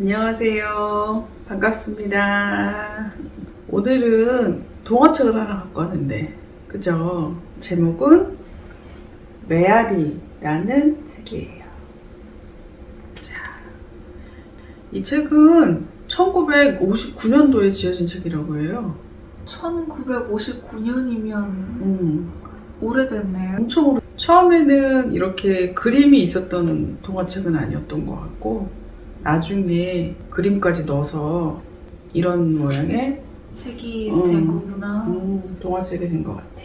안녕하세요. 반갑습니다. 오늘은 동화책을 하나 갖고 왔는데, 그죠? 제목은 메아리라는 책이에요. 자, 이 책은 1959년도에 지어진 책이라고 해요. 1959년이면 오래됐네. 엄청 오래. 처음에는 이렇게 그림이 있었던 동화책은 아니었던 것 같고, 나중에 그림까지 넣어서 이런 모양의 책이 된 거구나. 동화책이 된 것 같아.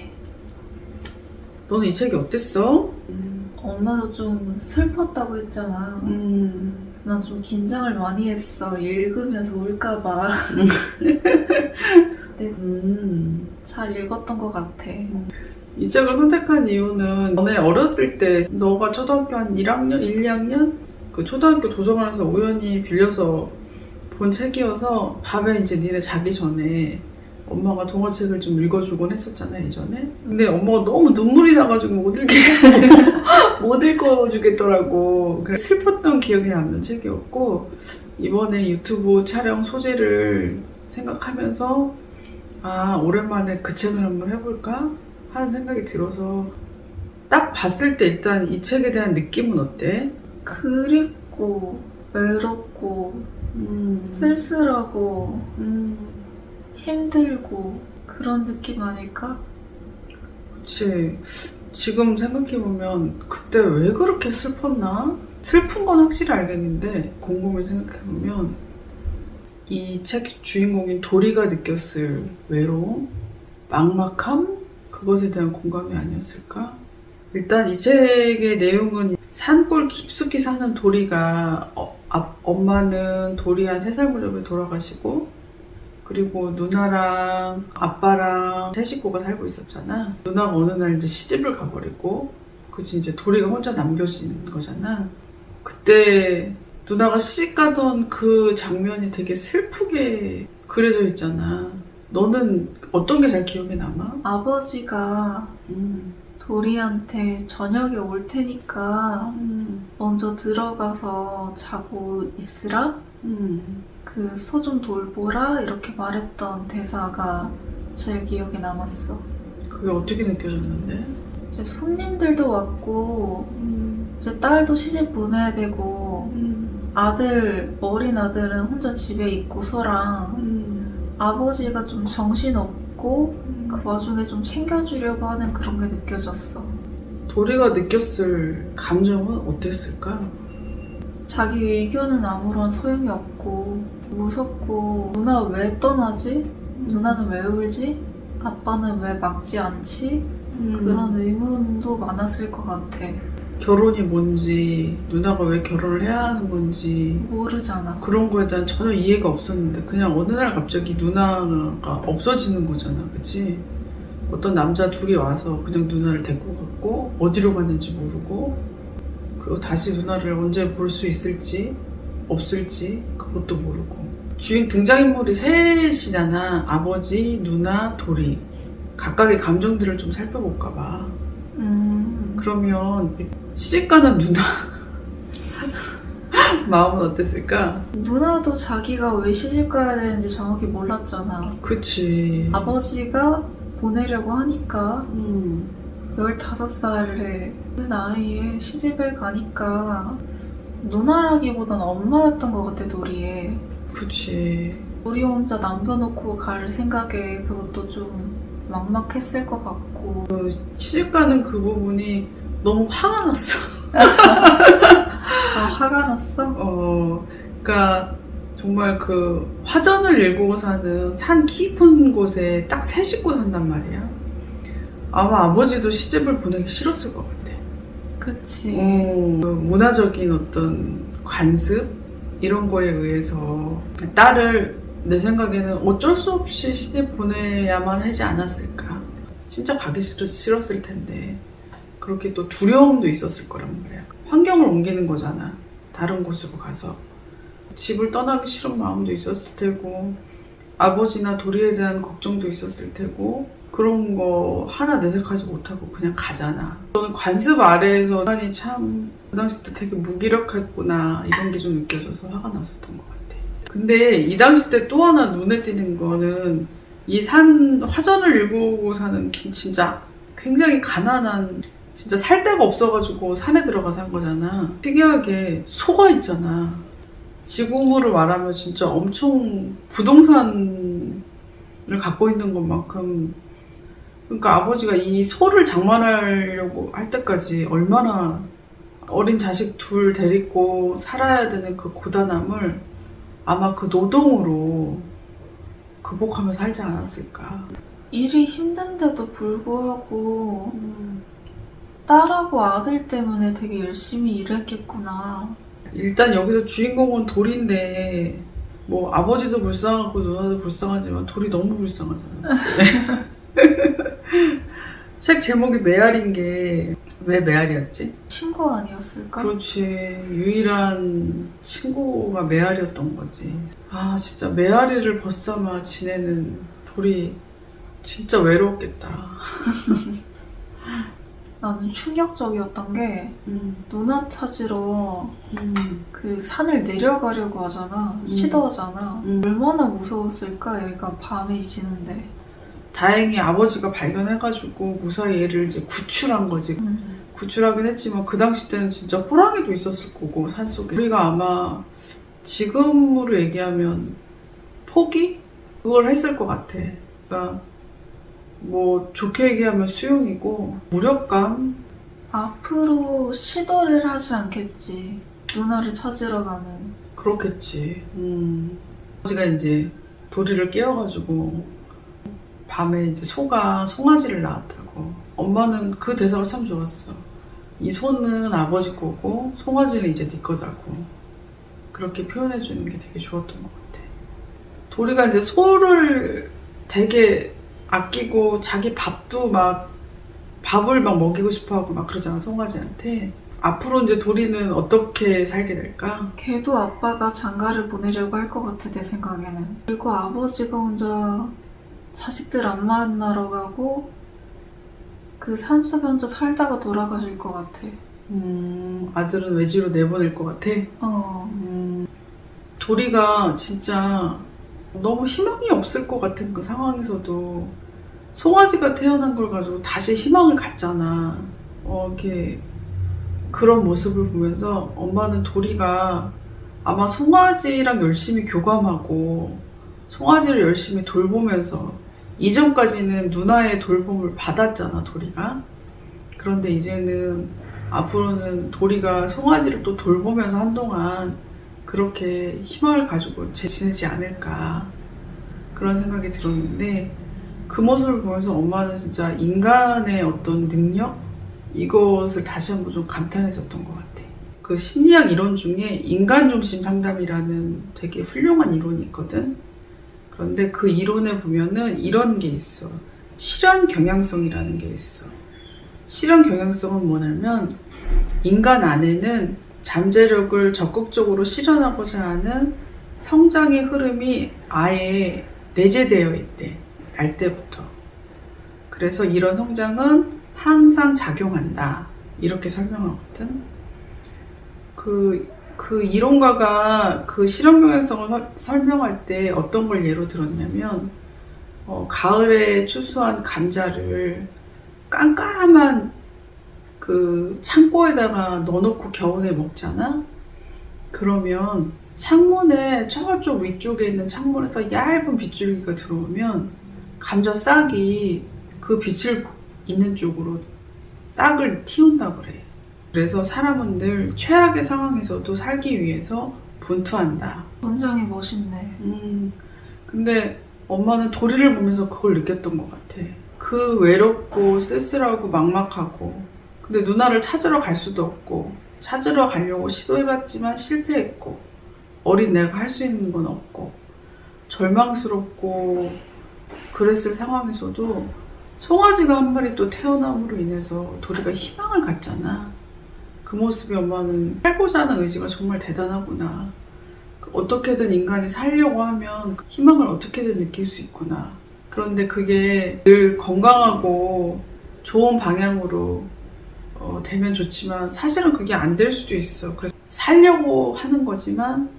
너는 이 책이 어땠어? 엄마도 좀 슬펐다고 했잖아. 그래서 난 좀 긴장을 많이 했어. 읽으면서 울까봐. 근데 잘 읽었던 것 같아. 이 책을 선택한 이유는 너네 어렸을 때 너가 초등학교 한 1학년, 1, 2학년? 그 초등학교 도서관에서 우연히 빌려서 본 책이어서 밤에 이제 니네 자기 전에 엄마가 동화책을 좀 읽어주곤 했었잖아, 예전에. 근데 엄마가 너무 눈물이 나가지고 못 읽어주겠더라고. 그래서 슬펐던 기억이 남는 책이었고, 이번에 유튜브 촬영 소재를 생각하면서 아, 오랜만에 그 책을 한번 해볼까? 하는 생각이 들어서 딱 봤을 때 일단 이 책에 대한 느낌은 어때? 그립고 외롭고 쓸쓸하고 힘들고 그런 느낌 아닐까? 그치. 지금 생각해보면 그때 왜 그렇게 슬펐나? 슬픈 건 확실히 알겠는데 곰곰이 생각해보면 이 책 주인공인 도리가 느꼈을 외로움, 막막함? 그것에 대한 공감이 아니었을까? 일단 이 책의 내용은 산골 깊숙이 사는 도리가 엄마는 도리 한 3살 무렵에 돌아가시고 그리고 누나랑 아빠랑 세 식구가 살고 있었잖아. 누나가 어느 날 이제 시집을 가버리고 그래서 이제 도리가 혼자 남겨진 거잖아. 그때 누나가 시집 가던 그 장면이 되게 슬프게 그려져 있잖아. 너는 어떤 게 잘 기억에 남아? 아버지가 도리한테 저녁에 올 테니까 먼저 들어가서 자고 있으라? 그 소 좀 돌보라? 이렇게 말했던 대사가 제일 기억에 남았어. 그게 어떻게 느껴졌는데? 이제 손님들도 왔고 이제 딸도 시집 보내야 되고 어린 아들은 혼자 집에 있고서랑 아버지가 좀 정신없고 그 와중에 좀 챙겨주려고 하는 그런 게 느껴졌어. 도리가 느꼈을 감정은 어땠을까? 자기 의견은 아무런 소용이 없고 무섭고 누나 왜 떠나지? 누나는 왜 울지? 아빠는 왜 막지 않지? 그런 의문도 많았을 것 같아. 결혼이 뭔지, 누나가 왜 결혼을 해야 하는 건지 모르잖아. 그런 거에 대한 전혀 이해가 없었는데 그냥 어느 날 갑자기 누나가 없어지는 거잖아, 그치? 어떤 남자 둘이 와서 그냥 누나를 데리고 갔고 어디로 갔는지 모르고 그리고 다시 누나를 언제 볼 수 있을지 없을지 그것도 모르고 주인 등장인물이 셋이잖아. 아버지, 누나, 도리. 각각의 감정들을 좀 살펴볼까 봐. 그러면 시집가는 누나 마음은 어땠을까? 누나도 자기가 왜 시집 가야 되는지 정확히 몰랐잖아. 그치. 아버지가 보내려고 하니까 15살을 그 나이에 시집을 가니까 누나라기보단 엄마였던 것 같아, 도리에. 그치. 도리 혼자 남겨놓고 갈 생각에 그것도 좀 막막했을 것 같고. 시집가는 그 부분이 너무 화가 났어. 아, 화가 났어? 그러니까 정말 그 화전을 일구고 사는 산 깊은 곳에 딱 세 식구 산단 말이야. 아마 아버지도 시집을 보내기 싫었을 것 같아. 그치. 그 문화적인 어떤 관습 이런 거에 의해서 딸을 내 생각에는 어쩔 수 없이 시집 보내야만 하지 않았을까. 진짜 가기 싫었을 텐데 그렇게 또 두려움도 있었을 거란 말이야. 환경을 옮기는 거잖아. 다른 곳으로 가서 집을 떠나기 싫은 마음도 있었을 테고 아버지나 도리에 대한 걱정도 있었을 테고 그런 거 하나 내색하지 못하고 그냥 가잖아. 저는 관습 아래에서 인간이 참 그 당시 때 되게 무기력했구나 이런 게 좀 느껴져서 화가 났었던 것 같아. 근데 이 당시 때 또 하나 눈에 띄는 거는 이 산 화전을 일구고 사는 진짜 굉장히 가난한 진짜 살 데가 없어가지고 산에 들어가 산 거잖아. 특이하게 소가 있잖아. 지금으로 말하면 진짜 엄청 부동산을 갖고 있는 것만큼 그러니까 아버지가 이 소를 장만하려고 할 때까지 얼마나 어린 자식 둘 데리고 살아야 되는 그 고단함을 아마 그 노동으로 극복하며 살지 않았을까. 일이 힘든데도 불구하고 딸하고 아들 때문에 되게 열심히 일했겠구나. 일단 여기서 주인공은 돌인데 뭐 아버지도 불쌍하고 누나도 불쌍하지만 돌이 너무 불쌍하잖아. 책 제목이 메아리인 게 왜 메아리였지? 친구 아니었을까? 그렇지. 유일한 친구가 메아리였던 거지. 아 진짜 메아리를 벗삼아 지내는 돌이 진짜 외로웠겠다. 나는 충격적이었던 게 누나 찾으러 그 산을 내려가려고 하잖아. 시도하잖아. 얼마나 무서웠을까 얘가 밤에 지는데. 다행히 아버지가 발견해가지고 무사히 얘를 이제 구출한 거지. 구출하긴 했지만 그 당시 때는 진짜 호랑이도 있었을 거고 산속에. 우리가 아마 지금으로 얘기하면 포기? 그걸 했을 것 같아. 그러니까 뭐 좋게 얘기하면 수용이고 무력감? 앞으로 시도를 하지 않겠지. 누나를 찾으러 가는. 그렇겠지. 아버지가 이제 도리를 깨워가지고 밤에 이제 소가 송아지를 낳았다고. 엄마는 그 대사가 참 좋았어. 이 소는 아버지 거고 송아지는 이제 네 거다고. 그렇게 표현해주는 게 되게 좋았던 것 같아. 도리가 이제 소를 되게 아끼고 자기 밥도 막 밥을 막 먹이고 싶어하고 막 그러잖아 송아지한테. 앞으로 이제 도리는 어떻게 살게 될까? 걔도 아빠가 장가를 보내려고 할 것 같아 내 생각에는. 그리고 아버지가 혼자 자식들 안 만나러 가고 그 산속에 혼자 살다가 돌아가실 것 같아. 아들은 외지로 내보낼 것 같아? 도리가 진짜 너무 희망이 없을 것 같은 그 상황에서도 송아지가 태어난 걸 가지고 다시 희망을 갖잖아. 이렇게 그런 모습을 보면서 엄마는 도리가 아마 송아지랑 열심히 교감하고 송아지를 열심히 돌보면서 이전까지는 누나의 돌봄을 받았잖아 도리가. 그런데 이제는 앞으로는 도리가 송아지를 또 돌보면서 한동안 그렇게 희망을 가지고 지내지 않을까 그런 생각이 들었는데 그 모습을 보면서 엄마는 진짜 인간의 어떤 능력? 이것을 다시 한번 좀 감탄했었던 것 같아. 그 심리학 이론 중에 인간중심 상담이라는 되게 훌륭한 이론이 있거든. 그런데 그 이론에 보면은 이런 게 있어. 실현 경향성이라는 게 있어. 실현 경향성은 뭐냐면 인간 안에는 잠재력을 적극적으로 실현하고자 하는 성장의 흐름이 아예 내재되어 있대. 날 때부터. 그래서 이런 성장은 항상 작용한다. 이렇게 설명하거든. 그 이론가가 그 실현 경향성을 설명할 때 어떤 걸 예로 들었냐면 가을에 추수한 감자를 깜깜한 그 창고에다가 넣어놓고 겨우내 먹잖아. 그러면 창문에 저쪽 위쪽에 있는 창문에서 얇은 빗줄기가 들어오면 감자 싹이 그 빛을 있는 쪽으로 싹을 틔운다고 그래. 그래서 사람은 늘 최악의 상황에서도 살기 위해서 분투한다. 굉장히 멋있네. 근데 엄마는 도리를 보면서 그걸 느꼈던 것 같아. 그 외롭고 쓸쓸하고 막막하고 근데 누나를 찾으러 갈 수도 없고 찾으러 가려고 시도해봤지만 실패했고 어린 내가 할 수 있는 건 없고 절망스럽고 그랬을 상황에서도 송아지가 한 마리 또 태어남으로 인해서 도리가 희망을 갖잖아. 그 모습이 엄마는 살고자 하는 의지가 정말 대단하구나. 어떻게든 인간이 살려고 하면 희망을 어떻게든 느낄 수 있구나. 그런데 그게 늘 건강하고 좋은 방향으로 되면 좋지만 사실은 그게 안 될 수도 있어. 그래서 살려고 하는 거지만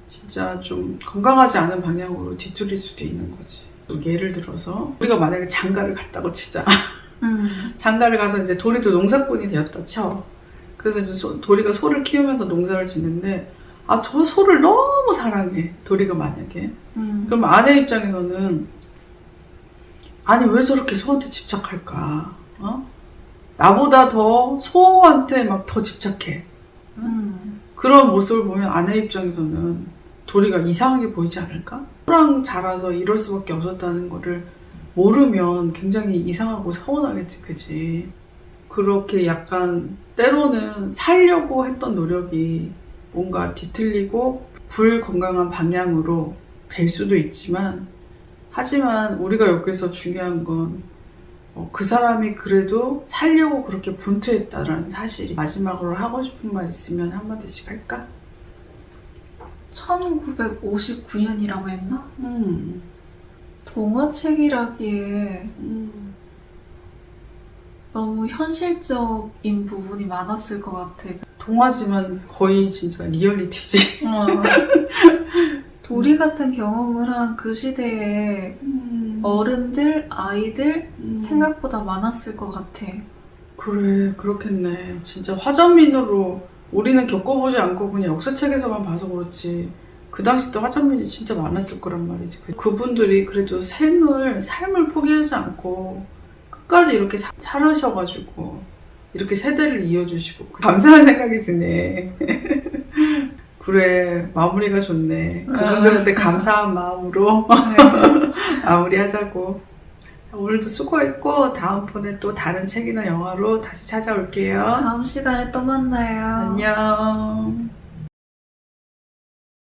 진짜 좀 건강하지 않은 방향으로 뒤틀릴 수도 있는 거지. 또 예를 들어서 우리가 만약에 장가를 갔다고 치자. 장가를 가서 이제 도리도 농사꾼이 되었다 쳐. 그래서 이제 도리가 소를 키우면서 농사를 짓는데 저 소를 너무 사랑해. 도리가 만약에. 그럼 아내 입장에서는 아니 왜 저렇게 소한테 집착할까? 나보다 더 소한테 막 더 집착해. 그런 모습을 보면 아내 입장에서는 도리가 이상하게 보이지 않을까? 소랑 자라서 이럴 수밖에 없었다는 거를 모르면 굉장히 이상하고 서운하겠지, 그치? 그렇게 약간 때로는 살려고 했던 노력이 뭔가 뒤틀리고 불건강한 방향으로 될 수도 있지만, 하지만 우리가 여기서 중요한 건 그 사람이 그래도 살려고 그렇게 분투했다라는 사실이. 마지막으로 하고 싶은 말 있으면 한마디씩 할까? 1959년이라고 했나? 동화책이라기에 너무 현실적인 부분이 많았을 것 같아. 동화지만 거의 진짜 리얼리티지. 도리 같은 경험을 한 그 시대에 어른들, 아이들 생각보다 많았을 것 같아. 그래, 그렇겠네. 진짜 화전민으로 우리는 겪어보지 않고 그냥 역사책에서만 봐서 그렇지 그 당시 때 화전민이 진짜 많았을 거란 말이지. 그분들이 그래도 삶을 포기하지 않고 끝까지 이렇게 살으셔가지고 이렇게 세대를 이어주시고 감사한 생각이 드네. 그래, 마무리가 좋네. 그분들한테 감사한 마음으로 마무리하자고. 자, 오늘도 수고했고 다음번에 또 다른 책이나 영화로 다시 찾아올게요. 다음 시간에 또 만나요. 안녕.